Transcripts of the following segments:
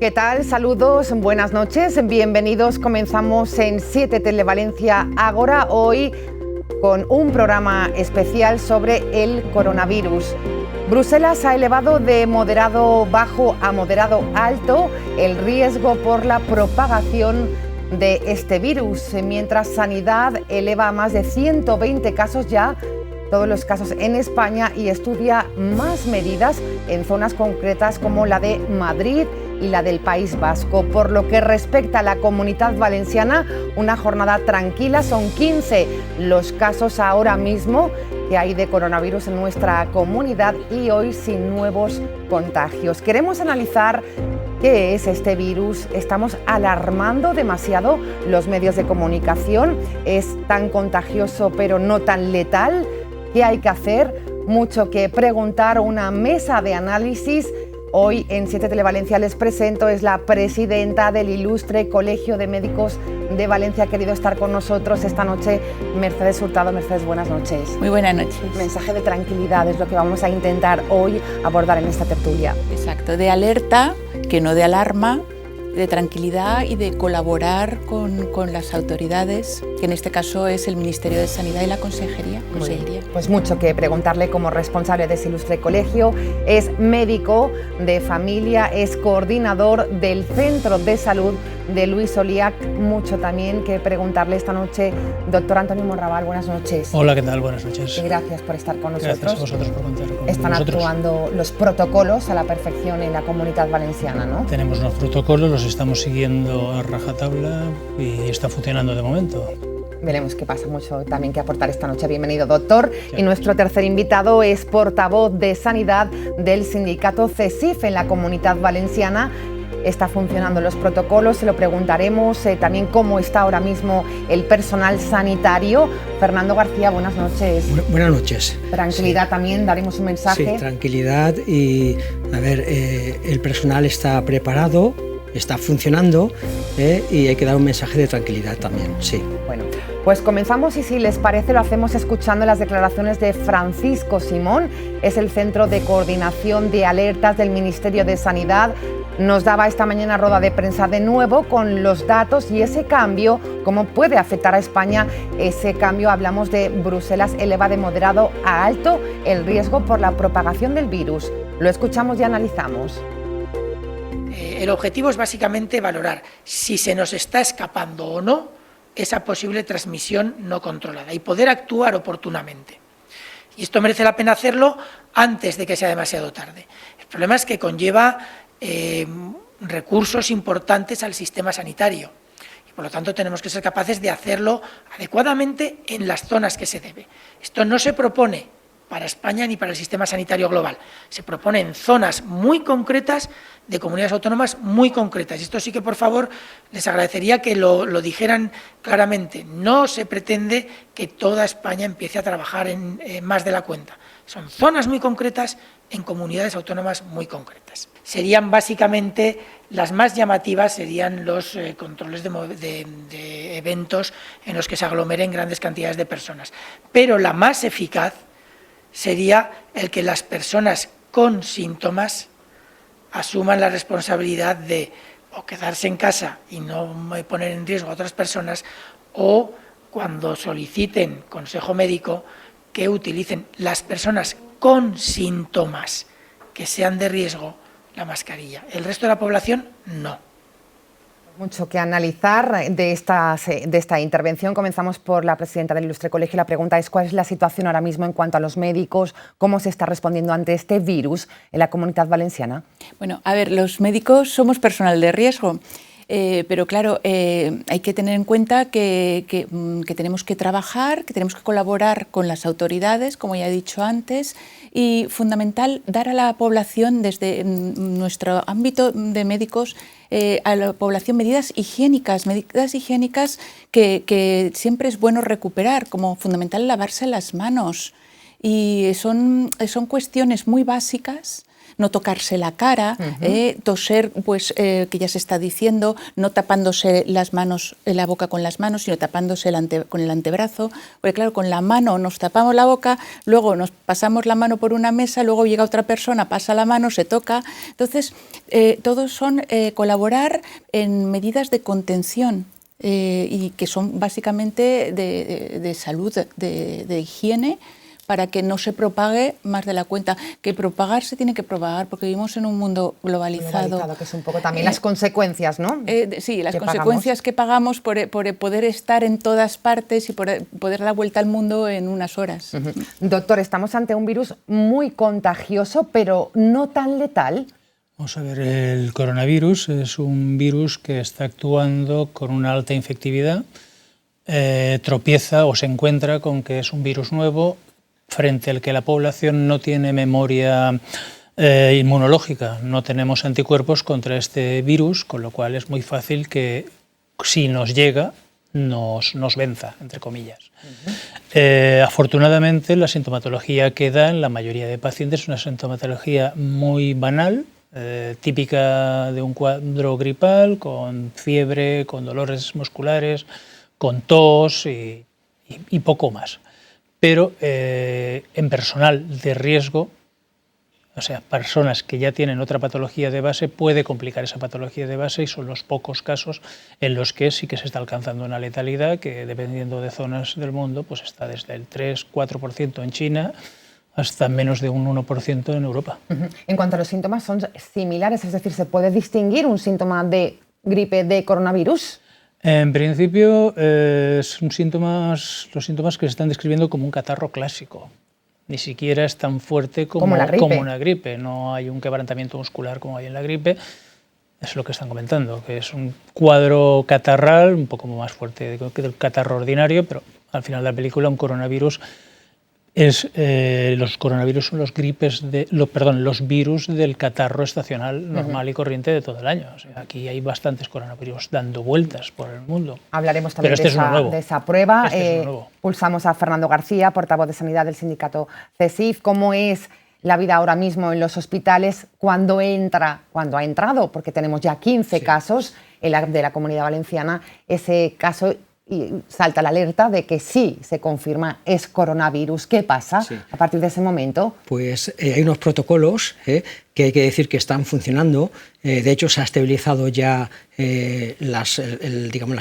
¿Qué tal? Saludos, buenas noches, bienvenidos. Comenzamos en 7 Televalencia Ágora, hoy con un programa especial sobre el coronavirus. Bruselas ha elevado de moderado bajo a moderado alto el riesgo por la propagación de este virus, mientras Sanidad eleva a más de 120 casos ya, todos los casos en España, y estudia más medidas en zonas concretas como la de Madrid y la del País Vasco. Por lo que respecta a la Comunidad Valenciana, una jornada tranquila. Son 15 los casos ahora mismo que hay de coronavirus en nuestra comunidad y hoy sin nuevos contagios. Queremos analizar qué es este virus. ¿Estamos alarmando demasiado los medios de comunicación? ¿Es tan contagioso pero no tan letal? ¿Qué hay que hacer? Mucho que preguntar. Una mesa de análisis. Hoy en 7 Televalencia les presento, es la presidenta del Ilustre Colegio de Médicos de Valencia. Ha querido estar con nosotros esta noche Mercedes Hurtado. Mercedes, buenas noches. Muy buenas noches. Mensaje de tranquilidad es lo que vamos a intentar hoy abordar en esta tertulia. Exacto, de alerta, que no de alarma, de tranquilidad y de colaborar con las autoridades, que en este caso es el Ministerio de Sanidad y la Consejería. Pues mucho que preguntarle como responsable de ese ilustre colegio. Es médico de familia, es coordinador del Centro de Salud de Luis Oliach. Mucho también que preguntarle esta noche. Doctor Antonio Monraval, buenas noches. Hola, ¿qué tal? Buenas noches. Y gracias por estar con nosotros. Gracias a vosotros por contar con nosotros. Están actuando los protocolos a la perfección en la Comunidad Valenciana, ¿no? Tenemos unos protocolos, los estamos siguiendo a rajatabla y está funcionando de momento. Veremos qué pasa. Mucho también que aportar esta noche. Bienvenido, doctor. Sí. Y nuestro tercer invitado es portavoz de Sanidad del sindicato CESIF en la Comunidad Valenciana. Está funcionando los protocolos, se lo preguntaremos. También cómo está ahora mismo el personal sanitario. Fernando García, buenas noches. Buenas noches. Tranquilidad, sí. También daremos un mensaje. Sí, tranquilidad y, a ver, el personal está preparado, está funcionando y hay que dar un mensaje de tranquilidad también, sí. Bueno, pues comenzamos y si les parece lo hacemos escuchando las declaraciones de Francisco Simón, es el Centro de Coordinación de Alertas del Ministerio de Sanidad. Nos daba esta mañana rueda de prensa de nuevo con los datos y ese cambio, cómo puede afectar a España. Ese cambio, hablamos de Bruselas, eleva de moderado a alto el riesgo por la propagación del virus. Lo escuchamos y analizamos. El objetivo es básicamente valorar si se nos está escapando o no esa posible transmisión no controlada y poder actuar oportunamente. Y esto merece la pena hacerlo antes de que sea demasiado tarde. El problema es que conlleva recursos importantes al sistema sanitario y por lo tanto tenemos que ser capaces de hacerlo adecuadamente en las zonas que se debe. Esto no se propone para España ni para el sistema sanitario global, se propone en zonas muy concretas de comunidades autónomas muy concretas. Y esto sí que, por favor, les agradecería que lo dijeran claramente. No se pretende que toda España empiece a trabajar en más de la cuenta. Son zonas muy concretas en comunidades autónomas muy concretas. Serían básicamente, las más llamativas serían los controles de eventos en los que se aglomeren grandes cantidades de personas. Pero la más eficaz sería el que las personas con síntomas asuman la responsabilidad de o quedarse en casa y no poner en riesgo a otras personas, o cuando soliciten consejo médico que utilicen las personas con síntomas que sean de riesgo la mascarilla. El resto de la población no. Mucho que analizar de esta intervención. Comenzamos por la presidenta del Ilustre Colegio. La pregunta es: ¿cuál es la situación ahora mismo en cuanto a los médicos? ¿Cómo se está respondiendo ante este virus en la Comunidad Valenciana? Bueno, a ver, los médicos somos personal de riesgo, pero claro, hay que tener en cuenta que tenemos que trabajar, que tenemos que colaborar con las autoridades, como ya he dicho antes, y fundamental dar a la población, desde nuestro ámbito de médicos, a la población medidas higiénicas que siempre es bueno recuperar, como fundamental lavarse las manos. Y son cuestiones muy básicas no tocarse la cara, toser, pues que ya se está diciendo, no tapándose las manos, la boca con las manos, sino tapándose con el antebrazo, porque claro, con la mano nos tapamos la boca, luego nos pasamos la mano por una mesa, luego llega otra persona, pasa la mano, se toca. Entonces, todos son colaborar en medidas de contención y que son básicamente de salud, de higiene, para que no se propague más de la cuenta. Que propagar se tiene que propagar porque vivimos en un mundo globalizado. Que es un poco también las consecuencias, ¿no? Sí, las consecuencias que pagamos por poder estar en todas partes y por poder dar vuelta al mundo en unas horas. Doctor, estamos ante un virus muy contagioso, pero no tan letal. Vamos a ver, el coronavirus es un virus que está actuando con una alta infectividad, tropieza o se encuentra con que es un virus nuevo frente al que la población no tiene memoria inmunológica, no tenemos anticuerpos contra este virus, con lo cual es muy fácil que si nos llega nos venza, entre comillas. Afortunadamente la sintomatología que da en la mayoría de pacientes es una sintomatología muy banal, típica de un cuadro gripal, con fiebre, con dolores musculares, con tos y poco más. Pero en personal de riesgo, o sea, personas que ya tienen otra patología de base, puede complicar esa patología de base y son los pocos casos en los que sí que se está alcanzando una letalidad que, dependiendo de zonas del mundo, pues está desde el 3-4% en China hasta menos de un 1% en Europa. En cuanto a los síntomas, ¿son similares? Es decir, ¿se puede distinguir un síntoma de gripe de coronavirus? En principio, son los síntomas que se están describiendo como un catarro clásico. Ni siquiera es tan fuerte como una gripe. No hay un quebrantamiento muscular como hay en la gripe. Es lo que están comentando, que es un cuadro catarral un poco más fuerte que el catarro ordinario, pero al final de la película un coronavirus los coronavirus son los virus del catarro estacional normal y corriente de todo el año. O sea, aquí hay bastantes coronavirus dando vueltas por el mundo. Hablaremos también de esa prueba. Pulsamos a Fernando García, portavoz de Sanidad del sindicato CESIF. ¿Cómo es la vida ahora mismo en los hospitales cuando ha entrado? Porque tenemos ya 15 casos de la Comunidad Valenciana. Ese caso, y salta la alerta de que sí se confirma es coronavirus. ¿Qué pasa a partir de ese momento? Pues hay unos protocolos que hay que decir que están funcionando. De hecho, se ha estabilizado ya las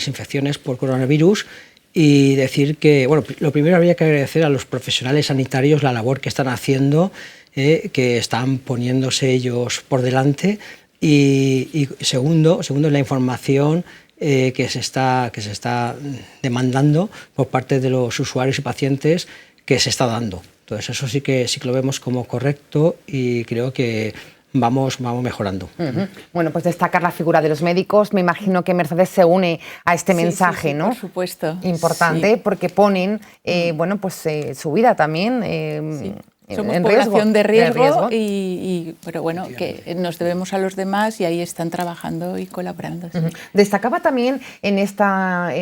infecciones por coronavirus. Y decir que, bueno, lo primero habría que agradecer a los profesionales sanitarios la labor que están haciendo, que están poniéndose ellos por delante. Y segundo, la información que se está demandando por parte de los usuarios y pacientes, que se está dando. Entonces eso sí que lo vemos como correcto y creo que vamos mejorando. Bueno, pues destacar la figura de los médicos. Me imagino que Mercedes se une a este mensaje, ¿no? Por supuesto. Importante, porque ponen su vida también somos en población de riesgo. Pero bueno, que nos debemos a los demás y ahí están trabajando y colaborando. Destacaba también en esta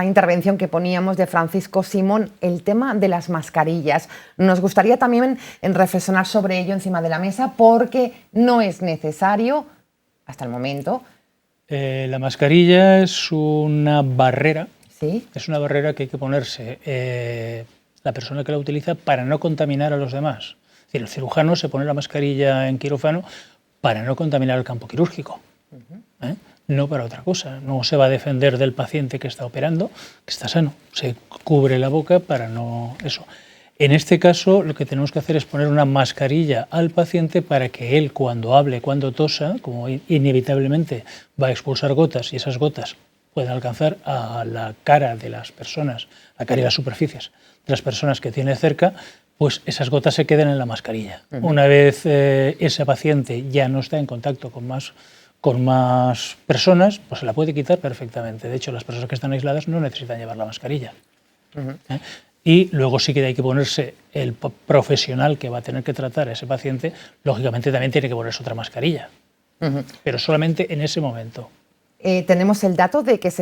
intervención que poníamos de Francisco Simón el tema de las mascarillas. Nos gustaría también reflexionar sobre ello encima de la mesa, porque no es necesario, hasta el momento. La mascarilla es una barrera. ¿Sí? Es una barrera que hay que ponerse la persona que la utiliza para no contaminar a los demás. Es decir, el cirujano se pone la mascarilla en quirófano para no contaminar el campo quirúrgico, no para otra cosa. No se va a defender del paciente que está operando, que está sano. Se cubre la boca para no eso. En este caso, lo que tenemos que hacer es poner una mascarilla al paciente para que él, cuando hable, cuando tosa, como inevitablemente va a expulsar gotas y esas gotas pueden alcanzar a la cara de las personas, la cara y las superficies de las personas que tiene cerca, pues esas gotas se queden en la mascarilla. Una vez ese paciente ya no está en contacto con más personas, pues se la puede quitar perfectamente. De hecho, las personas que están aisladas no necesitan llevar la mascarilla. Y luego sí que hay que ponerse, el profesional que va a tener que tratar a ese paciente, lógicamente también tiene que ponerse otra mascarilla, pero solamente en ese momento. Tenemos el dato de que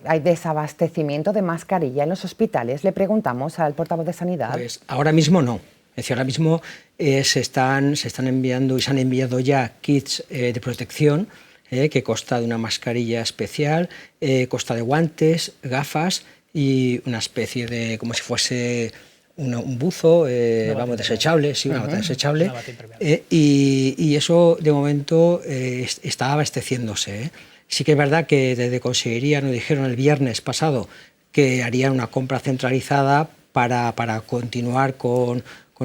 hay desabastecimiento de mascarilla en los hospitales. Le preguntamos al portavoz de Sanidad. Pues ahora mismo no. Es decir, ahora mismo se están enviando y se han enviado ya kits de protección que consta de una mascarilla especial, consta de guantes, gafas y una especie de, como si fuese un buzo, desechable, sí, una bata desechable, y eso de momento está abasteciéndose. Sí que es verdad que desde Consellería nos dijeron el viernes pasado que harían una compra centralizada para continuar con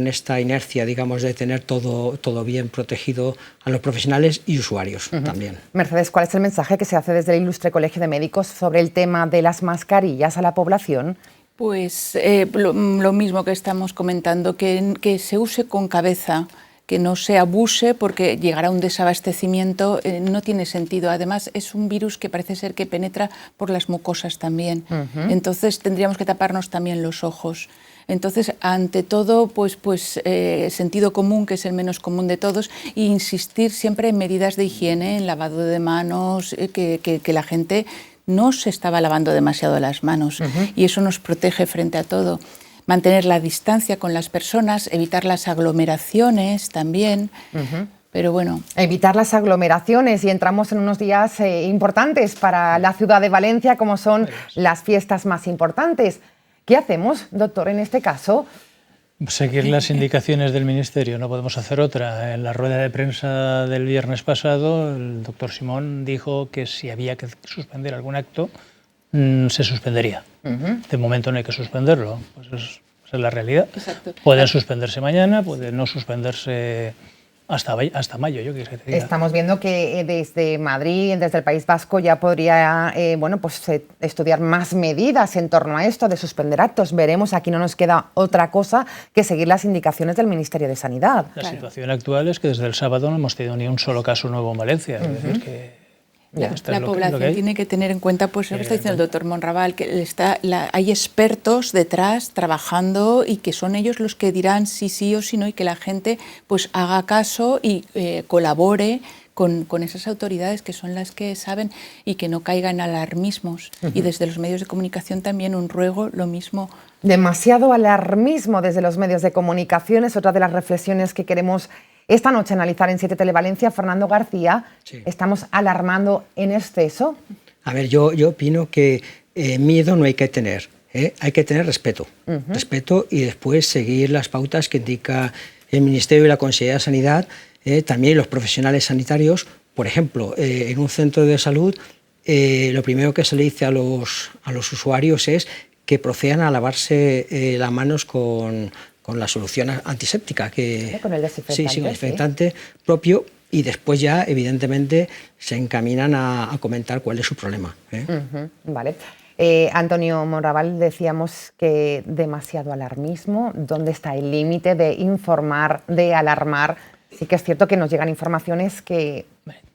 esta inercia, digamos, de tener todo bien protegido a los profesionales y usuarios también. Mercedes, ¿cuál es el mensaje que se hace desde el Ilustre Colegio de Médicos sobre el tema de las mascarillas a la población? Pues lo mismo que estamos comentando, que se use con cabeza, que no se abuse porque llegará un desabastecimiento, no tiene sentido. Además, es un virus que parece ser que penetra por las mucosas también. Entonces tendríamos que taparnos también los ojos. Entonces, ante todo, pues sentido común, que es el menos común de todos, e insistir siempre en medidas de higiene, en lavado de manos, que la gente no se estaba lavando demasiado las manos y eso nos protege frente a todo. Mantener la distancia con las personas, evitar las aglomeraciones también. Pero bueno. Evitar las aglomeraciones, y entramos en unos días importantes para la ciudad de Valencia, como son las fiestas más importantes. ¿Qué hacemos, doctor, en este caso? Seguir las indicaciones del Ministerio, no podemos hacer otra. En la rueda de prensa del viernes pasado, el doctor Simón dijo que si había que suspender algún acto, se suspendería. De momento no hay que suspenderlo, pues esa es la realidad. Exacto. Pueden suspenderse mañana, puede no suspenderse hasta mayo, yo quiero que te diga. Estamos viendo que desde Madrid, desde el País Vasco, ya podría estudiar más medidas en torno a esto de suspender actos. Veremos, aquí no nos queda otra cosa que seguir las indicaciones del Ministerio de Sanidad. La situación actual es que desde el sábado no hemos tenido ni un solo caso nuevo en Valencia. Es decir, que la población tiene que tener en cuenta, pues lo que está diciendo el doctor Monraval, que hay expertos detrás trabajando y que son ellos los que dirán si sí o si no, y que la gente pues haga caso y colabore con esas autoridades que son las que saben, y que no caigan en alarmismos. Y desde los medios de comunicación también un ruego, lo mismo. Demasiado alarmismo desde los medios de comunicación es otra de las reflexiones que queremos esta noche analizar en 7 Televalencia. Fernando García, sí. ¿Estamos alarmando en exceso? A ver, yo opino que miedo no hay que tener, hay que tener respeto. Respeto, y después seguir las pautas que indica el Ministerio y la Consellería de Sanidad, también los profesionales sanitarios. Por ejemplo, en un centro de salud, lo primero que se le dice a los usuarios es que procedan a lavarse las manos con la solución antiséptica, con el desinfectante, sí, con el desinfectante propio, y después ya evidentemente se encaminan a comentar cuál es su problema. Vale. Antonio Monraval, decíamos que demasiado alarmismo. ¿Dónde está el límite de informar, de alarmar? Sí que es cierto que nos llegan informaciones que...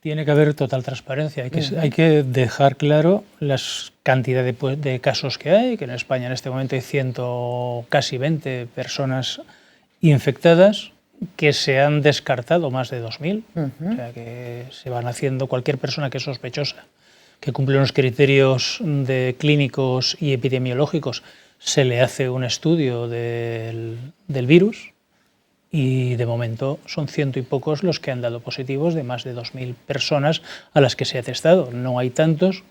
Tiene que haber total transparencia. Hay que dejar claro las cantidades de casos que hay, que en España en este momento hay casi 20 personas infectadas, que se han descartado más de 2.000. O sea, que se van haciendo, cualquier persona que es sospechosa, que cumple unos criterios clínicos y epidemiológicos, se le hace un estudio del virus. Y de momento son 100 y pocos los que han dado positivos de más de 2.000 personas a las que se ha testado. No hay tantos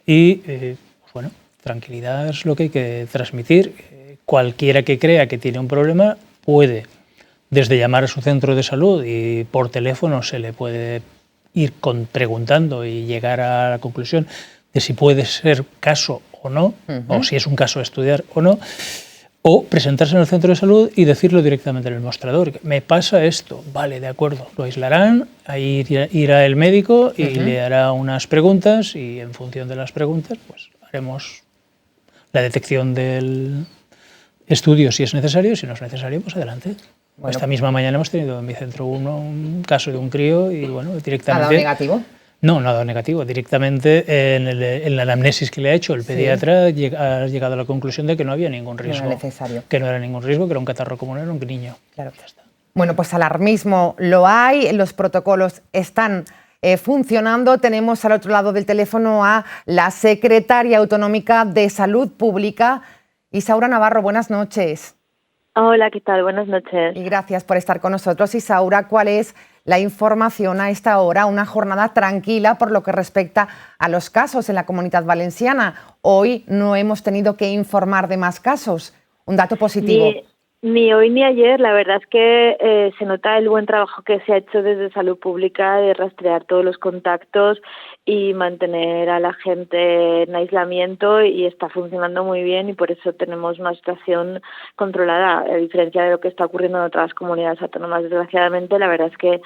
y, pues bueno, tranquilidad es lo que hay que transmitir. Cualquiera que crea que tiene un problema puede, desde llamar a su centro de salud, y por teléfono se le puede ir preguntando y llegar a la conclusión de si puede ser caso o no, o si es un caso a estudiar o no. O presentarse en el centro de salud y decirlo directamente en el mostrador. Me pasa esto, vale, de acuerdo, lo aislarán, ahí irá el médico y le hará unas preguntas, y en función de las preguntas pues haremos la detección del estudio si es necesario, si no es necesario, pues adelante. Bueno, esta misma mañana hemos tenido en mi centro un caso de un crío y bueno, directamente... ¿Ha dado negativo? No, no ha dado negativo. Directamente en la anamnesis que le ha hecho el pediatra ha llegado a la conclusión de que no había ningún riesgo. No era necesario. Que no era ningún riesgo, que era un catarro común, era un niño. Claro. Ya está. Bueno, pues alarmismo lo hay, los protocolos están funcionando. Tenemos al otro lado del teléfono a la secretaria autonómica de Salud Pública, Isaura Navarro. Buenas noches. Hola, ¿qué tal? Buenas noches. Y gracias por estar con nosotros. Isaura, ¿cuál es la información a esta hora? Una jornada tranquila por lo que respecta a los casos en la Comunidad Valenciana. Hoy no hemos tenido que informar de más casos. Un dato positivo. Ni hoy ni ayer, la verdad es que se nota el buen trabajo que se ha hecho desde Salud Pública de rastrear todos los contactos y mantener a la gente en aislamiento, y está funcionando muy bien, y por eso tenemos una situación controlada, a diferencia de lo que está ocurriendo en otras comunidades autónomas. Desgraciadamente, la verdad es que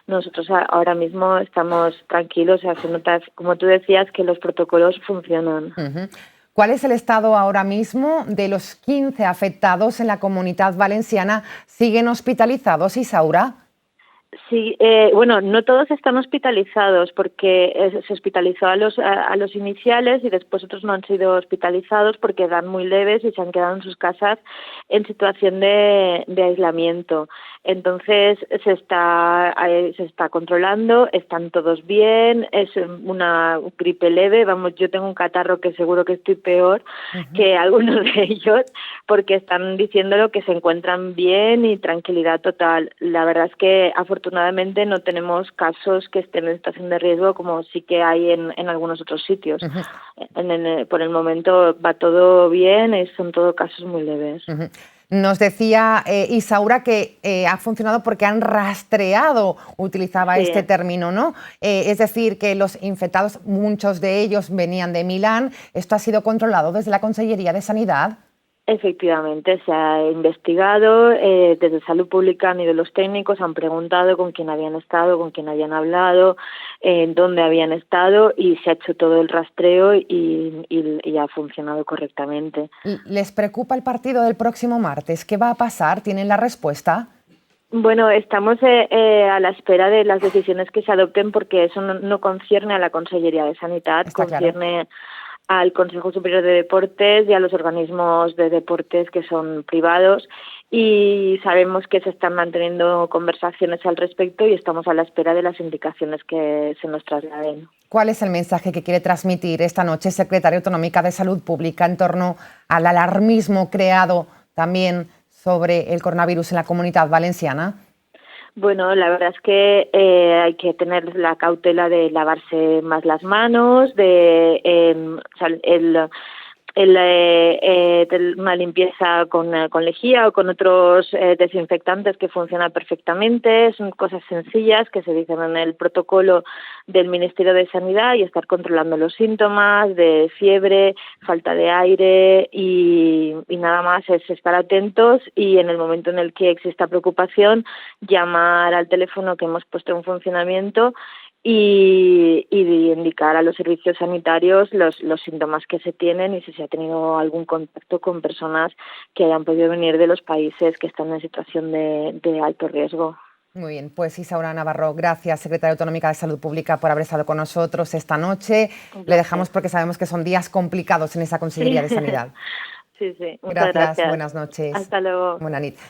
nosotros ahora mismo estamos tranquilos, o sea, se nota, como tú decías, que los protocolos funcionan. Uh-huh. ¿Cuál es el estado ahora mismo de los 15 afectados en la Comunidad Valenciana? ¿Siguen hospitalizados, Isaura? Sí, bueno, no todos están hospitalizados, porque se hospitalizó a los iniciales y después otros no han sido hospitalizados porque eran muy leves y se han quedado en sus casas en situación de aislamiento. Entonces se está controlando, están todos bien, es una gripe leve. Vamos, yo tengo un catarro que seguro que estoy peor que algunos de ellos, porque están diciéndolo que se encuentran bien y tranquilidad total. La verdad es que afortunadamente no tenemos casos que estén en situación de riesgo como sí que hay en algunos otros sitios. Por el momento va todo bien, son todo casos muy leves. Nos decía Isaura que ha funcionado porque han rastreado, utilizaba este término, ¿no? Es decir, que los infectados, muchos de ellos venían de Milán. ¿Esto ha sido controlado desde la Consellería de Sanidad? Efectivamente, se ha investigado, desde Salud Pública ni de los técnicos han preguntado con quién habían estado, con quién habían hablado, dónde habían estado, y se ha hecho todo el rastreo y ha funcionado correctamente. ¿Les preocupa el partido del próximo martes? ¿Qué va a pasar? ¿Tienen la respuesta? Bueno, estamos a la espera de las decisiones que se adopten, porque eso no concierne a la Consellería de Sanidad, concierne al Consejo Superior de Deportes y a los organismos de deportes que son privados, y sabemos que se están manteniendo conversaciones al respecto y estamos a la espera de las indicaciones que se nos trasladen. ¿Cuál es el mensaje que quiere transmitir esta noche Secretaria Autonómica de Salud Pública en torno al alarmismo creado también sobre el coronavirus en la Comunidad Valenciana? Bueno, la verdad es que hay que tener la cautela de lavarse más las manos, de una limpieza con lejía o con otros desinfectantes que funcionan perfectamente. Son cosas sencillas que se dicen en el protocolo del Ministerio de Sanidad, y estar controlando los síntomas de fiebre, falta de aire y nada más. Es estar atentos, y en el momento en el que exista preocupación, llamar al teléfono que hemos puesto en funcionamiento y indicar a los servicios sanitarios los síntomas que se tienen y si se ha tenido algún contacto con personas que hayan podido venir de los países que están en situación de alto riesgo. Muy bien, pues Isaura Navarro, gracias, Secretaria Autonómica de Salud Pública, por haber estado con nosotros esta noche. Le dejamos porque sabemos que son días complicados en esa Consellería de Sanidad. Sí, muchas gracias. Buenas noches. Hasta luego. Buenas noches.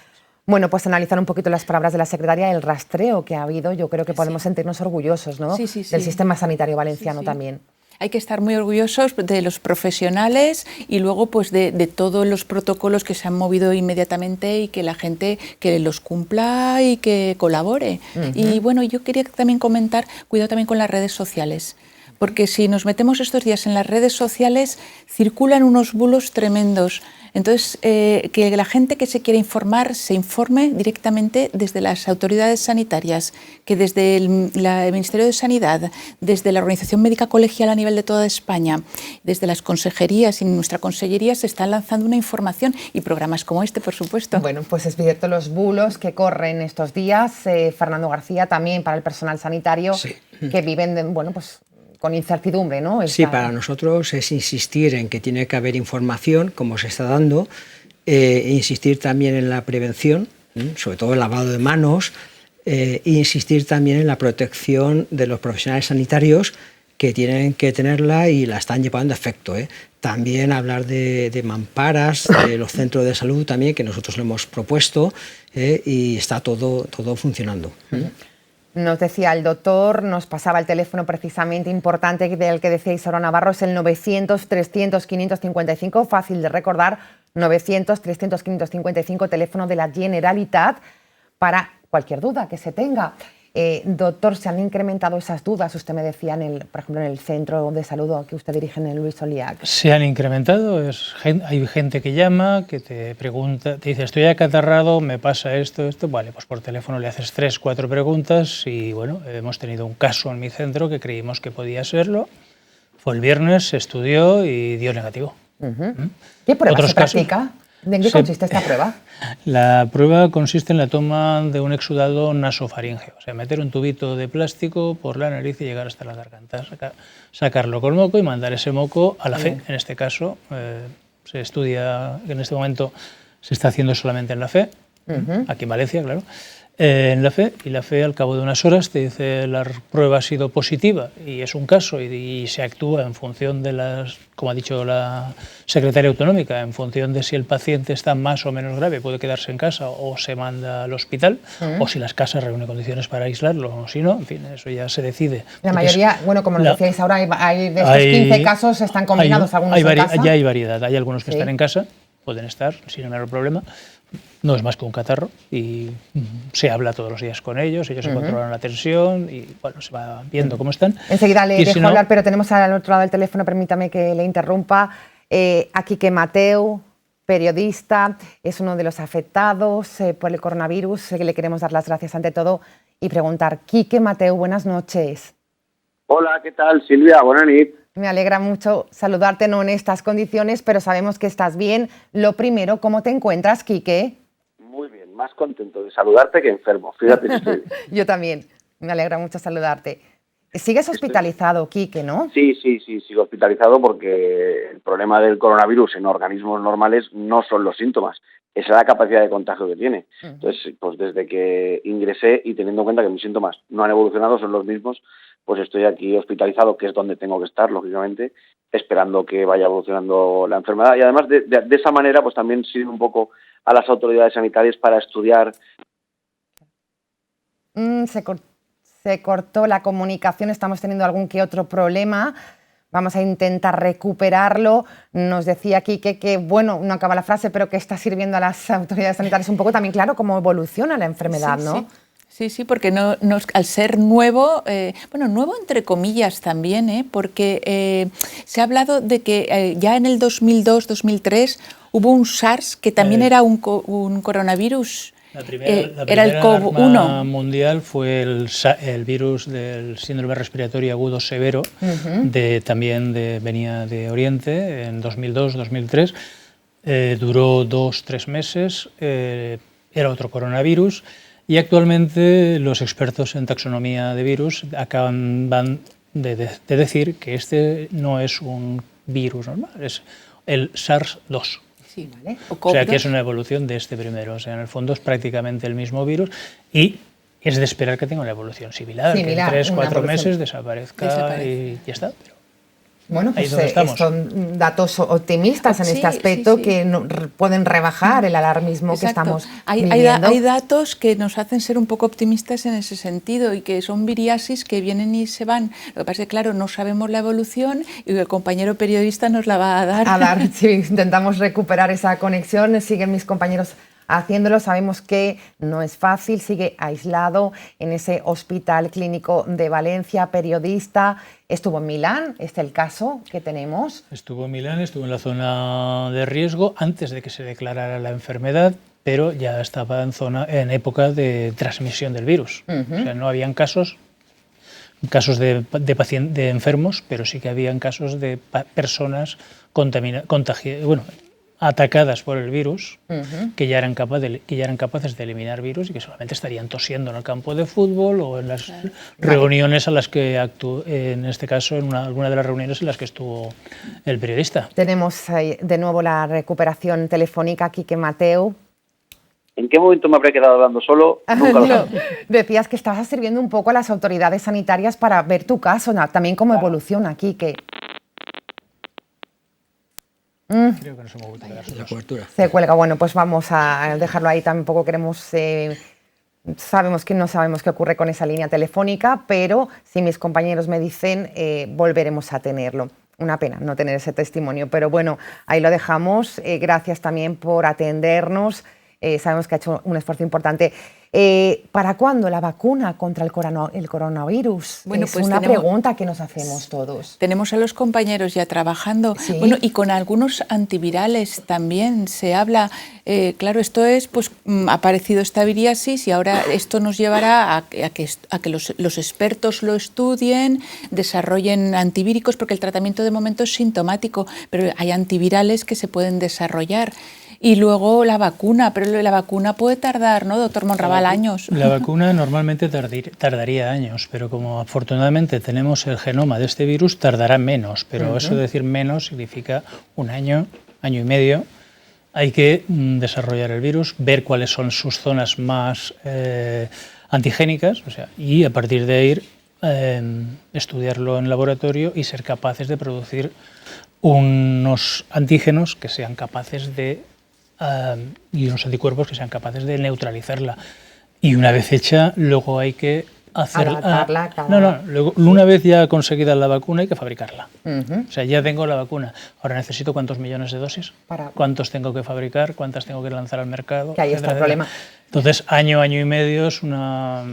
Bueno, pues analizar un poquito las palabras de la secretaria, el rastreo que ha habido, yo creo que podemos sentirnos orgullosos, ¿no? Sí. Del sistema sanitario valenciano también. Hay que estar muy orgullosos de los profesionales y luego pues de todos los protocolos que se han movido inmediatamente, y que la gente que los cumpla y que colabore. Y bueno, yo quería también comentar, cuidado también con las redes sociales, porque si nos metemos estos días en las redes sociales circulan unos bulos tremendos. Entonces, que la gente que se quiera informar se informe directamente desde las autoridades sanitarias, que desde el Ministerio de Sanidad, desde la Organización Médica Colegial a nivel de toda España, desde las consejerías y nuestra consellería se están lanzando una información, y programas como este, por supuesto. Bueno, pues es cierto los bulos que corren estos días. Fernando García, también para el personal sanitario que viven, pues con incertidumbre, ¿no? Sí, para nosotros es insistir en que tiene que haber información, como se está dando, e insistir también en la prevención, sobre todo el lavado de manos, e insistir también en la protección de los profesionales sanitarios, que tienen que tenerla y la están llevando a efecto. También hablar de mamparas, de los centros de salud también, que nosotros lo hemos propuesto, y está todo funcionando. Nos decía el doctor, nos pasaba el teléfono precisamente importante del que decía Isaura Navarro, es el 900 300 555, fácil de recordar, 900 300 555, teléfono de la Generalitat, para cualquier duda que se tenga. Doctor, ¿se han incrementado esas dudas? Usted me decía, por ejemplo, en el centro de salud que usted dirige en el Luis Oliac. Se han incrementado. Hay gente que llama, que te pregunta, te dice, estoy acatarrado, me pasa esto. Vale, pues por teléfono le haces 3, 4 preguntas y bueno, hemos tenido un caso en mi centro que creímos que podía serlo. Fue el viernes, se estudió y dio negativo. ¿Qué prueba se practica? ¿En qué consiste esta prueba? La prueba consiste en la toma de un exudado nasofaríngeo, o sea, meter un tubito de plástico por la nariz y llegar hasta la garganta, sacarlo con moco y mandar ese moco a la FE. En este caso, se estudia, en este momento se está haciendo solamente en la FE, aquí en Valencia, claro, en la FE, y la FE al cabo de unas horas te dice la prueba ha sido positiva y es un caso y se actúa en función de las, como ha dicho la secretaria autonómica, en función de si el paciente está más o menos grave, puede quedarse en casa o se manda al hospital, o si las casas reúnen condiciones para aislarlo o si no, en fin, eso ya se decide. La mayoría, bueno, como nos decíais ahora, hay de estos 15 casos están combinados, algunos en casa. Ya hay variedad, hay algunos que están en casa, pueden estar sin ningún problema. No es más que un catarro y se habla todos los días con ellos se controlan la tensión y bueno, se va viendo cómo están. Enseguida le dejo hablar, pero tenemos al otro lado del teléfono, permítame que le interrumpa, a Quique Mateu, periodista, es uno de los afectados por el coronavirus, que le queremos dar las gracias ante todo y preguntar. Quique Mateu, buenas noches. Hola, ¿qué tal, Silvia? Buenas noches. Me alegra mucho saludarte, no en estas condiciones, pero sabemos que estás bien. Lo primero, ¿cómo te encuentras, Quique? Muy bien, más contento de saludarte que enfermo. Fíjate que estoy bien. Yo también, me alegra mucho saludarte. Sigues hospitalizado, Quique, ¿no? Sí, sigo hospitalizado porque el problema del coronavirus en organismos normales no son los síntomas, es la capacidad de contagio que tiene. Entonces, pues desde que ingresé y teniendo en cuenta que mis síntomas no han evolucionado, son los mismos, pues estoy aquí hospitalizado, que es donde tengo que estar, lógicamente, esperando que vaya evolucionando la enfermedad. Y además, de esa manera, pues también sirve un poco a las autoridades sanitarias para estudiar. Se cortó la comunicación, estamos teniendo algún que otro problema. Vamos a intentar recuperarlo. Nos decía Quique que, bueno, no acaba la frase, pero que está sirviendo a las autoridades sanitarias un poco también, claro, cómo evoluciona la enfermedad, ¿no? Sí, porque al ser nuevo, nuevo entre comillas también, porque se ha hablado de que ya en el 2002-2003 hubo un SARS que también era un coronavirus. La primera era el COVID-1 mundial fue el virus del síndrome respiratorio agudo severo, también venía de Oriente en 2002-2003, duró 2-3 meses, era otro coronavirus. Y actualmente los expertos en taxonomía de virus van de decir que este no es un virus normal, es el SARS-2. Sí, ¿vale? O sea que es una evolución de este primero. O sea, en el fondo es prácticamente el mismo virus y es de esperar que tenga una evolución similar, que en 3-4 meses desaparezca y ya está. Pero bueno, pues son datos optimistas en este aspecto que pueden rebajar el alarmismo que estamos viviendo. Hay datos que nos hacen ser un poco optimistas en ese sentido y que son viriasis que vienen y se van. Lo que pasa es que, claro, no sabemos la evolución y el compañero periodista nos la va a dar. Sí, intentamos recuperar esa conexión, siguen mis compañeros haciéndolo. Sabemos que no es fácil, sigue aislado en ese hospital clínico de Valencia, periodista. Estuvo en Milán, este es el caso que tenemos. Estuvo en Milán, estuvo en la zona de riesgo antes de que se declarara la enfermedad, pero ya estaba en época de transmisión del virus. O sea, no habían casos de enfermos, pero sí que habían casos de personas atacadas por el virus, que ya eran capaces de eliminar virus y que solamente estarían tosiendo en el campo de fútbol o en las reuniones a las que en este caso, en alguna de las reuniones en las que estuvo el periodista. Tenemos de nuevo la recuperación telefónica, Quique Mateu. ¿En qué momento me habré quedado hablando solo? Nunca lo sé. Decías que estabas sirviendo un poco a las autoridades sanitarias para ver tu caso, también cómo evoluciona, Quique. Creo que no se me gusta la cobertura. Se cuelga. Bueno, pues vamos a dejarlo ahí. Tampoco queremos... sabemos que no sabemos qué ocurre con esa línea telefónica, pero si mis compañeros me dicen, volveremos a tenerlo. Una pena no tener ese testimonio, pero bueno, ahí lo dejamos. Gracias también por atendernos. Sabemos que ha hecho un esfuerzo importante. ¿Para cuándo la vacuna contra el coronavirus? Bueno, es pues una pregunta que nos hacemos todos. Tenemos a los compañeros ya trabajando, ¿Sí? bueno, y con algunos antivirales también se habla. Claro, esto es, pues ha aparecido esta viriasis y ahora esto nos llevará a que los expertos lo estudien, desarrollen antivíricos, porque el tratamiento de momento es sintomático, pero hay antivirales que se pueden desarrollar. Y luego la vacuna, pero la vacuna puede tardar, ¿no, doctor Monraval, años? La vacuna normalmente tardaría años, pero como afortunadamente tenemos el genoma de este virus, tardará menos. Pero eso de decir menos significa un año, año y medio. Hay que desarrollar el virus, ver cuáles son sus zonas más antigénicas, y a partir de ahí estudiarlo en laboratorio y ser capaces de producir unos antígenos que sean capaces de y unos anticuerpos que sean capaces de neutralizarla. Y una vez hecha, luego hay que adaptarla. Luego, una vez ya conseguida la vacuna, hay que fabricarla. O sea, ya tengo la vacuna. Ahora necesito ¿cuántos millones de dosis? ¿Cuántos tengo que fabricar? ¿Cuántas tengo que lanzar al mercado? Que ahí está el problema. Entonces, año y medio es una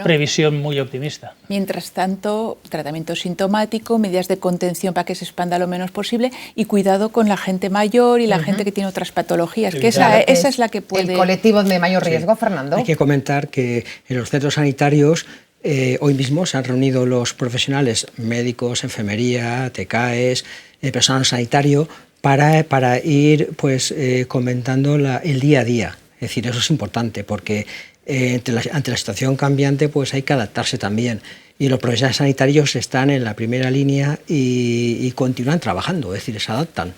previsión muy optimista. Mientras tanto, tratamiento sintomático, medidas de contención para que se expanda lo menos posible y cuidado con la gente mayor y la gente que tiene otras patologías, que esa es la que puede... El colectivo de mayor riesgo, Fernando. Hay que comentar que en los centros sanitarios hoy mismo se han reunido los profesionales, médicos, enfermería, TCAES, personal sanitario, para ir comentando el día a día. Es decir, eso es importante porque ante la situación cambiante pues hay que adaptarse también. Y los profesionales sanitarios están en la primera línea y continúan trabajando, es decir, se adaptan.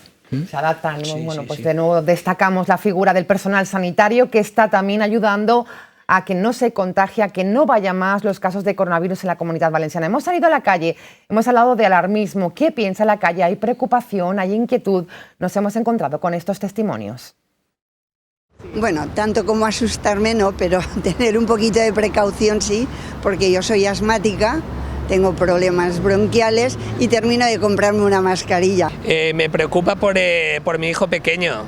Se adaptan. De nuevo destacamos la figura del personal sanitario que está también ayudando a que no se contagie, a que no vaya más los casos de coronavirus en la Comunidad Valenciana. Hemos salido a la calle, hemos hablado de alarmismo. ¿Qué piensa la calle? ¿Hay preocupación? ¿Hay inquietud? Nos hemos encontrado con estos testimonios. Bueno, tanto como asustarme no, pero tener un poquito de precaución sí, porque yo soy asmática, tengo problemas bronquiales y termino de comprarme una mascarilla. Me preocupa por mi hijo pequeño,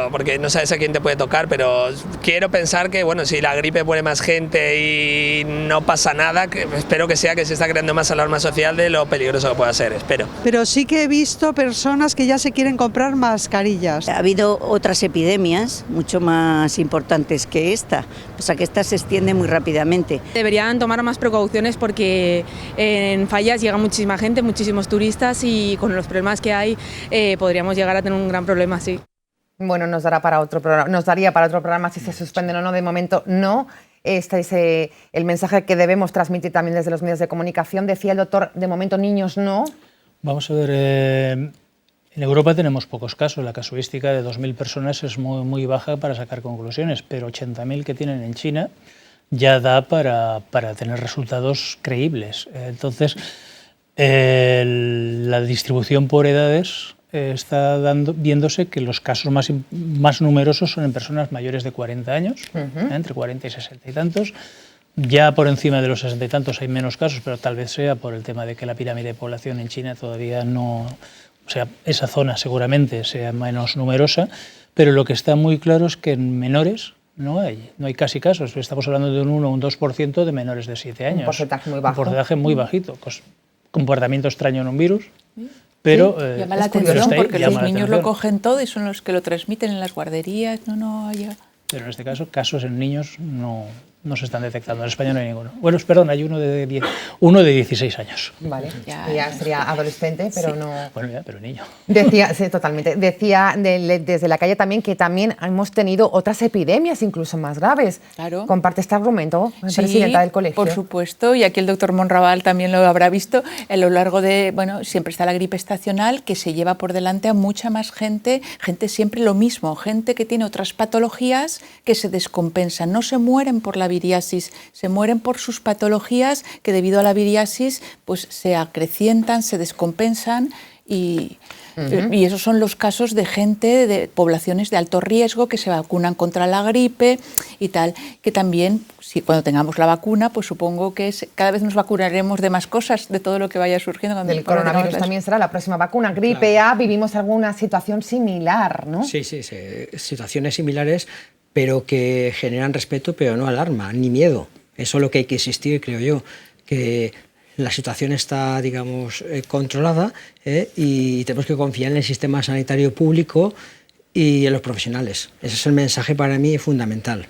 porque no sabes a quién te puede tocar, pero quiero pensar que si la gripe muere más gente y no pasa nada, espero que sea que se está creando más alarma social de lo peligroso que pueda ser, espero. Pero sí que he visto personas que ya se quieren comprar mascarillas. Ha habido otras epidemias mucho más importantes que esta, o sea que esta se extiende muy rápidamente. Deberían tomar más precauciones porque en Fallas llega muchísima gente, muchísimos turistas y con los problemas que hay podríamos llegar a tener un gran problema, sí. Bueno, nos daría para otro programa si se suspenden o no. De momento no. Este es el mensaje que debemos transmitir también desde los medios de comunicación. Decía el doctor, de momento niños no. Vamos a ver, en Europa tenemos pocos casos. La casuística de 2.000 personas es muy, muy baja para sacar conclusiones, pero 80.000 que tienen en China ya da para tener resultados creíbles. Entonces, la distribución por edades está viéndose que los casos más numerosos son en personas mayores de 40 años, entre 40 y 60 y tantos. Ya por encima de los 60 y tantos hay menos casos, pero tal vez sea por el tema de que la pirámide de población en China todavía no... O sea, esa zona seguramente sea menos numerosa, pero lo que está muy claro es que en menores no hay casi casos. Estamos hablando de un 1 o un 2% de menores de 7 años. Un porcentaje muy bajo. Un porcentaje muy bajito. Comportamiento extraño en un virus. Pero, llama la atención porque los niños lo cogen todo y son los que lo transmiten en las guarderías. Pero en este caso, casos en niños no se están detectando. En España no hay ninguno. Bueno, perdón, hay uno de 16 años. Vale, ya sería adolescente, pero no... Bueno, ya, pero niño. Decía, sí, totalmente. Decía desde la calle también que también hemos tenido otras epidemias incluso más graves. Claro. ¿Comparte este argumento, presidenta del colegio? Por supuesto, y aquí el doctor Monraval también lo habrá visto. A lo largo de, siempre está la gripe estacional que se lleva por delante a mucha más gente siempre lo mismo, gente que tiene otras patologías que se descompensan, no se mueren por la viriasis, se mueren por sus patologías que debido a la viriasis pues se acrecientan, se descompensan Y esos son los casos de gente de poblaciones de alto riesgo que se vacunan contra la gripe y tal, que también, si cuando tengamos la vacuna, pues supongo que cada vez nos vacunaremos de más cosas, de todo lo que vaya surgiendo. Del coronavirus también será la próxima vacuna. Gripe A, vivimos alguna situación similar, ¿no? Sí, situaciones similares, pero que generan respeto, pero no alarma, ni miedo. Eso es lo que hay que insistir, creo yo, que la situación está, digamos, controlada y tenemos que confiar en el sistema sanitario público y en los profesionales. Ese es el mensaje para mí fundamental.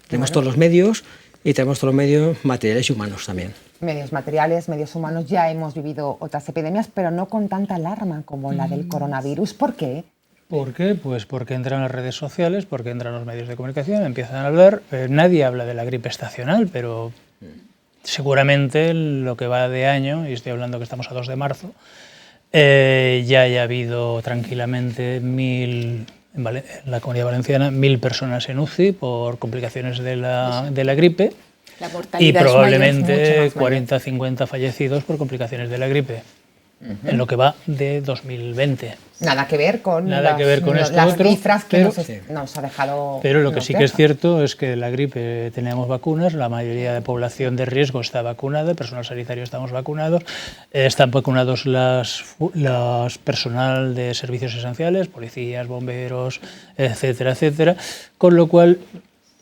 Tenemos todos los medios y tenemos todos los medios materiales y humanos también. Medios materiales, medios humanos, ya hemos vivido otras epidemias, pero no con tanta alarma como la del coronavirus. ¿Por qué? ¿Por qué? Pues porque entran las redes sociales, porque entran los medios de comunicación, empiezan a hablar. Nadie habla de la gripe estacional, pero seguramente lo que va de año, y estoy hablando que estamos a 2 de marzo, ya haya habido tranquilamente en la Comunidad Valenciana 1.000 personas en UCI por complicaciones de la gripe y probablemente 40-50 fallecidos por complicaciones de la gripe. En lo que va de 2020. Nada que ver con las cifras que nos ha dejado. Pero lo que sí que es cierto es que de la gripe tenemos vacunas, la mayoría de población de riesgo está vacunada, el personal sanitario estamos vacunados, están vacunados las personal de servicios esenciales, policías, bomberos, etcétera, etcétera, con lo cual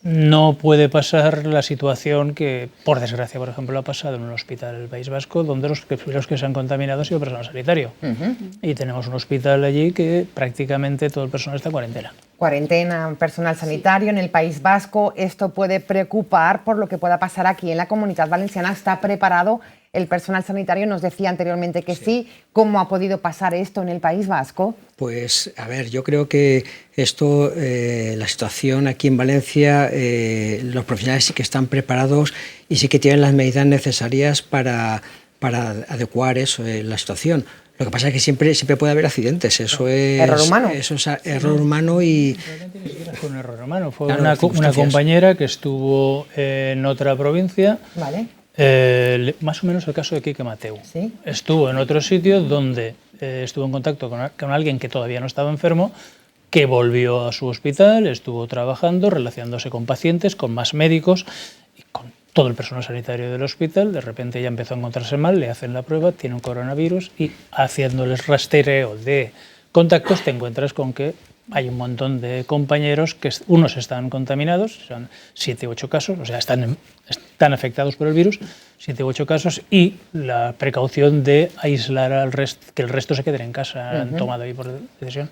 no puede pasar la situación que, por desgracia, por ejemplo, ha pasado en un hospital del País Vasco, donde los que se han contaminado ha sido personal sanitario. Y tenemos un hospital allí que prácticamente todo el personal está en cuarentena. Cuarentena, personal sanitario en el País Vasco. Esto puede preocupar por lo que pueda pasar aquí en la Comunidad Valenciana. ¿Está preparado el personal sanitario? Nos decía anteriormente que sí. ¿Cómo ha podido pasar esto en el País Vasco? Pues, a ver, yo creo que esto, la situación aquí en Valencia, los profesionales sí que están preparados y sí que tienen las medidas necesarias para adecuar eso, la situación. Lo que pasa es que siempre puede haber accidentes, eso es error humano. Eso es error humano y... Fue un error humano, fue una compañera que estuvo en otra provincia, más o menos el caso de Quique Mateu. ¿Sí? Estuvo en otro sitio donde estuvo en contacto con alguien que todavía no estaba enfermo, que volvió a su hospital, estuvo trabajando, relacionándose con pacientes, con más médicos y con todo el personal sanitario del hospital. De repente ella empezó a encontrarse mal, le hacen la prueba, tiene un coronavirus y haciéndoles rastreo de contactos te encuentras con que hay un montón de compañeros que unos están contaminados, son 7 u 8 casos, o sea, están afectados por el virus, 7 u 8 casos, y la precaución de aislar al resto, que el resto se queden en casa, han tomado ahí por decisión.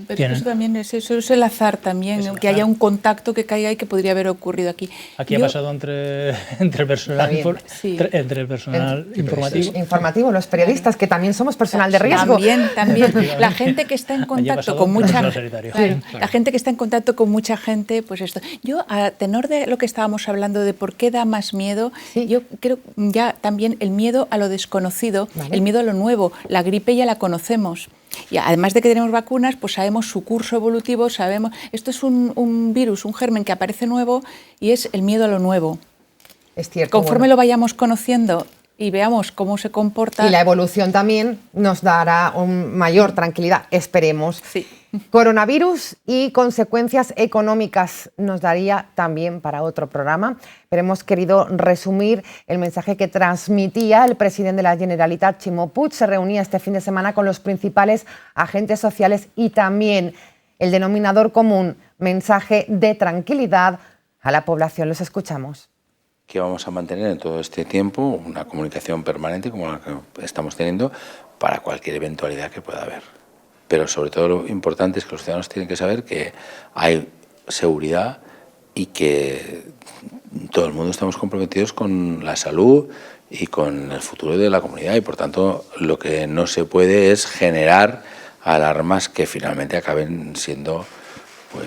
Pero eso también es el azar también, que haya un contacto que caiga y que podría haber ocurrido aquí. Aquí ha pasado entre el personal, entre el personal informativo. Los periodistas, que también somos personal de riesgo. También. La gente que está en contacto con la gente que está en contacto con mucha gente, pues esto. Yo, a tenor de lo que estábamos hablando de por qué da más miedo, yo creo ya también el miedo a lo desconocido, el miedo a lo nuevo. La gripe ya la conocemos. Y además de que tenemos vacunas, pues sabemos su curso evolutivo, sabemos... Esto es un virus, un germen que aparece nuevo y es el miedo a lo nuevo. Es cierto. Conforme lo vayamos conociendo y veamos cómo se comporta... Y la evolución también nos dará mayor tranquilidad, esperemos. Sí. Coronavirus y consecuencias económicas nos daría también para otro programa, pero hemos querido resumir el mensaje que transmitía el presidente de la Generalitat, Ximo Puig. Se reunía este fin de semana con los principales agentes sociales y también el denominador común, mensaje de tranquilidad a la población. Los escuchamos. Que vamos a mantener en todo este tiempo una comunicación permanente como la que estamos teniendo para cualquier eventualidad que pueda haber. Pero sobre todo lo importante es que los ciudadanos tienen que saber que hay seguridad y que todo el mundo estamos comprometidos con la salud y con el futuro de la comunidad y por tanto lo que no se puede es generar alarmas que finalmente acaben siendo pues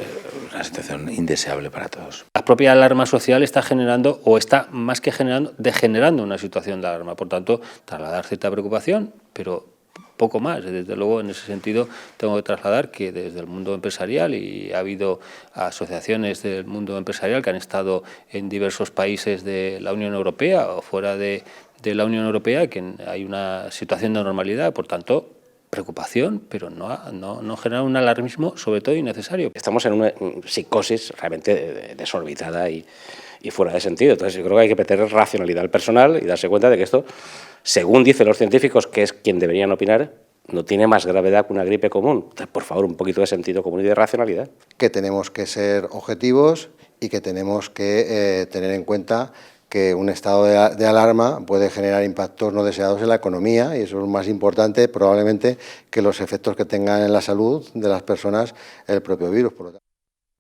una situación indeseable para todos. La propia alarma social está generando, o está más que generando, degenerando una situación de alarma. Por tanto, trasladar cierta preocupación, pero poco más. Desde luego, en ese sentido, tengo que trasladar que desde el mundo empresarial, y ha habido asociaciones del mundo empresarial que han estado en diversos países de la Unión Europea o fuera de la Unión Europea, que hay una situación de normalidad. Por tanto, preocupación, pero no generar un alarmismo sobre todo innecesario. Estamos en una psicosis realmente desorbitada y fuera de sentido. Entonces yo creo que hay que meter racionalidad al personal y darse cuenta de que esto, según dicen los científicos, que es quien deberían opinar, no tiene más gravedad que una gripe común. Entonces, por favor, un poquito de sentido común y de racionalidad. Que tenemos que ser objetivos y que tenemos que tener en cuenta que un estado de alarma puede generar impactos no deseados en la economía, y eso es más importante probablemente que los efectos que tengan en la salud de las personas el propio virus. Por lo tanto.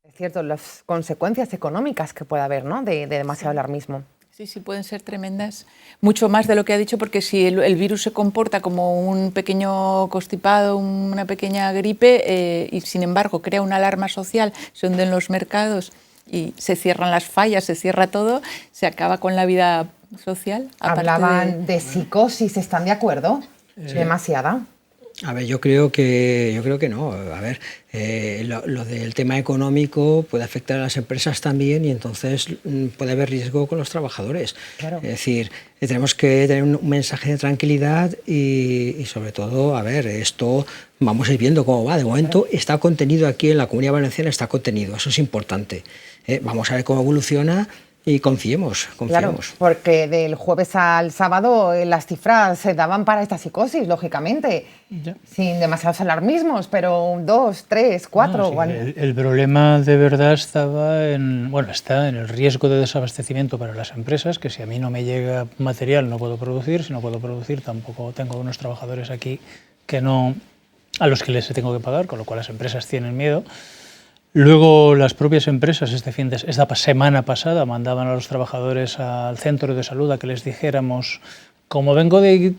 Es cierto, las consecuencias económicas que puede haber, ¿no?, de demasiado alarmismo. Sí, pueden ser tremendas, mucho más de lo que ha dicho, porque si el virus se comporta como un pequeño constipado, una pequeña gripe, y sin embargo crea una alarma social, se hunden los mercados y se cierran las fallas, se cierra todo, se acaba con la vida social. Hablaban de psicosis, ¿están de acuerdo? Demasiada. A ver, yo creo que no. A ver, lo del tema económico puede afectar a las empresas también, y entonces puede haber riesgo con los trabajadores. Claro. Es decir, tenemos que tener un mensaje de tranquilidad y sobre todo, a ver, esto vamos a ir viendo cómo va. De momento está contenido aquí en la Comunidad Valenciana, está contenido, eso es importante. Vamos a ver cómo evoluciona. Y confiemos. Claro, porque del jueves al sábado las cifras se daban para esta psicosis, lógicamente, sin demasiados alarmismos, pero 2, 3, 4... No, sí, el problema de verdad está en el riesgo de desabastecimiento para las empresas, que si a mí no me llega material no puedo producir, si no puedo producir tampoco tengo unos trabajadores aquí a los que les tengo que pagar, con lo cual las empresas tienen miedo. Luego las propias empresas esta semana pasada mandaban a los trabajadores al centro de salud a que les dijéramos, como vengo de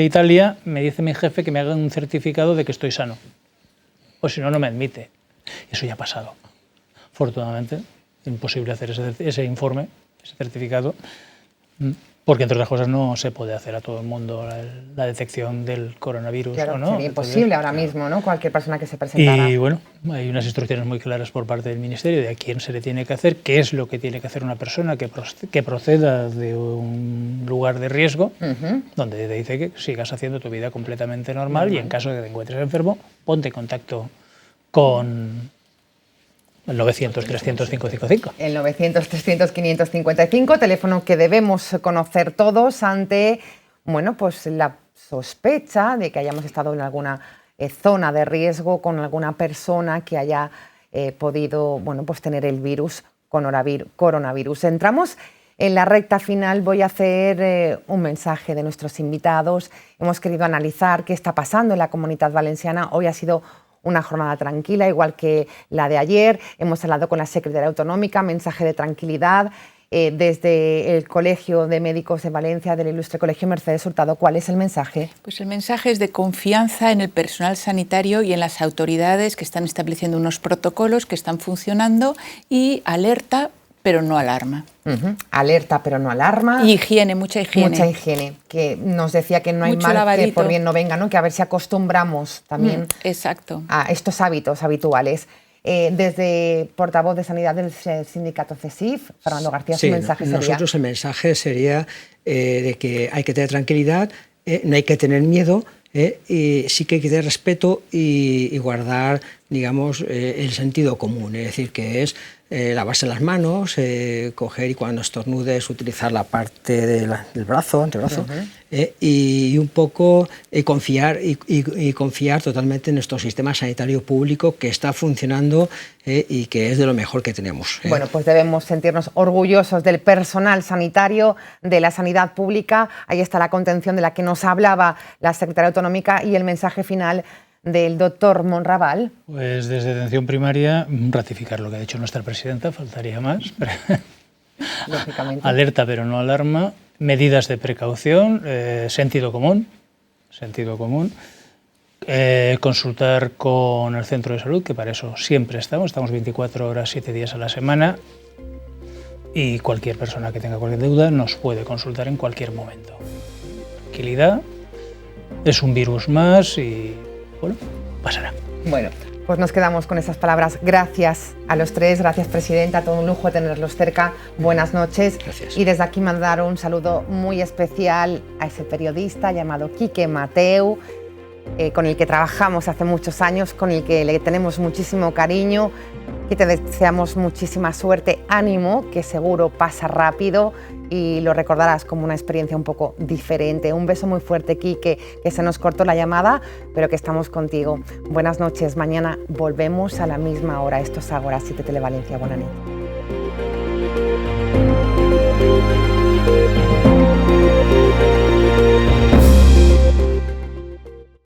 Italia, me dice mi jefe que me hagan un certificado de que estoy sano, o si no, no me admite. Eso ya ha pasado. Afortunadamente, imposible hacer ese informe, ese certificado, porque entre otras cosas no se puede hacer a todo el mundo la detección del coronavirus. Claro, ¿o no? sería imposible ahora mismo, ¿no?, cualquier persona que se presentara. Y bueno, hay unas instrucciones muy claras por parte del Ministerio de a quién se le tiene que hacer, qué es lo que tiene que hacer una persona que proceda de un lugar de riesgo, donde te dice que sigas haciendo tu vida completamente normal y en caso de que te encuentres enfermo, ponte en contacto con el 900-300-555. El 900-300-555, teléfono que debemos conocer todos ante, pues la sospecha de que hayamos estado en alguna zona de riesgo con alguna persona que haya podido, pues tener el virus coronavirus. Entramos en la recta final. Voy a hacer un mensaje de nuestros invitados. Hemos querido analizar qué está pasando en la Comunitat Valenciana. Hoy ha sido una jornada tranquila, igual que la de ayer. Hemos hablado con la secretaria autonómica, mensaje de tranquilidad. Desde el Colegio de Médicos de Valencia, del Ilustre Colegio Mercedes Hurtado, ¿cuál es el mensaje? Pues el mensaje es de confianza en el personal sanitario y en las autoridades que están estableciendo unos protocolos que están funcionando, y alerta, pero no alarma. Alerta, pero no alarma. Y higiene, mucha higiene. Mucha higiene, que nos decía que no hay mal lavadito, que por bien no venga, ¿no? Que a ver si acostumbramos también exacto. a estos hábitos habituales. Desde portavoz de Sanidad del sindicato CESIF, Fernando García, su mensaje sería... Nosotros el mensaje sería de que hay que tener tranquilidad, no hay que tener miedo, y sí que hay que tener respeto y guardar, digamos, el sentido común, es decir, que es lavarse las manos, coger y cuando estornudes utilizar la parte del brazo, antebrazo, y un poco confiar totalmente en nuestro sistema sanitario público, que está funcionando y que es de lo mejor que tenemos. Bueno, pues debemos sentirnos orgullosos del personal sanitario, de la sanidad pública. Ahí está la contención de la que nos hablaba la secretaria autonómica, y el mensaje final del doctor Monraval. Pues desde atención primaria, ratificar lo que ha dicho nuestra presidenta, faltaría más. Lógicamente. Alerta pero no alarma, medidas de precaución, sentido común, consultar con el centro de salud, que para eso siempre estamos 24 horas, 7 días a la semana, y cualquier persona que tenga cualquier duda nos puede consultar en cualquier momento. Tranquilidad, es un virus más y bueno, pasará. Bueno, Pues nos quedamos con esas palabras. Gracias a los tres, gracias presidenta, todo un lujo tenerlos cerca. Buenas noches. Gracias. Y desde aquí mandar un saludo muy especial a ese periodista llamado Quique Mateu, con el que trabajamos hace muchos años, con el que le tenemos muchísimo cariño, que te deseamos muchísima suerte, ánimo, que seguro pasa rápido y lo recordarás como una experiencia un poco diferente. Un beso muy fuerte, Quique, que se nos cortó la llamada, pero que estamos contigo. Buenas noches, mañana volvemos a la misma hora. Esto es Ágora, 7 Televalencia. Buenas noches.